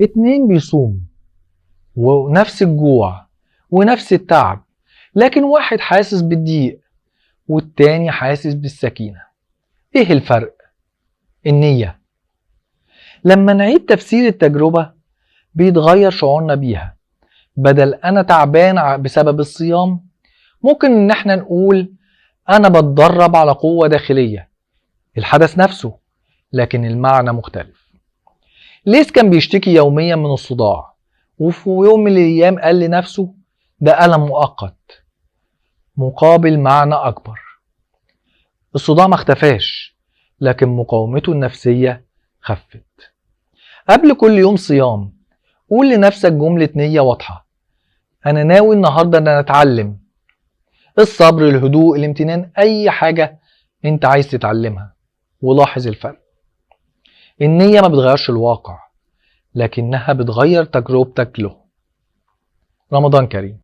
اتنين بيصوموا ونفس الجوع ونفس التعب، لكن واحد حاسس بالضيق والتاني حاسس بالسكينة. ايه الفرق؟ النية. لما نعيد تفسير التجربة بيتغير شعورنا بيها. بدل انا تعبان بسبب الصيام، ممكن ان احنا نقول انا بتدرب على قوة داخلية. الحدث نفسه لكن المعنى مختلف. ليس كان بيشتكي يوميا من الصداع، وفي يوم من الايام قال لنفسه ده ألم مؤقت مقابل معنى اكبر. الصداع ما اختفاش، لكن مقاومته النفسية خفت. قبل كل يوم صيام قول لنفسك جملة نية واضحة: أنا ناوي النهاردة أن أنا أتعلم الصبر، الهدوء، الامتنان، أي حاجة أنت عايز تتعلمها. ولاحظ الفرق. النية ما بتغيرش الواقع، لكنها بتغير تجربتك له. رمضان كريم.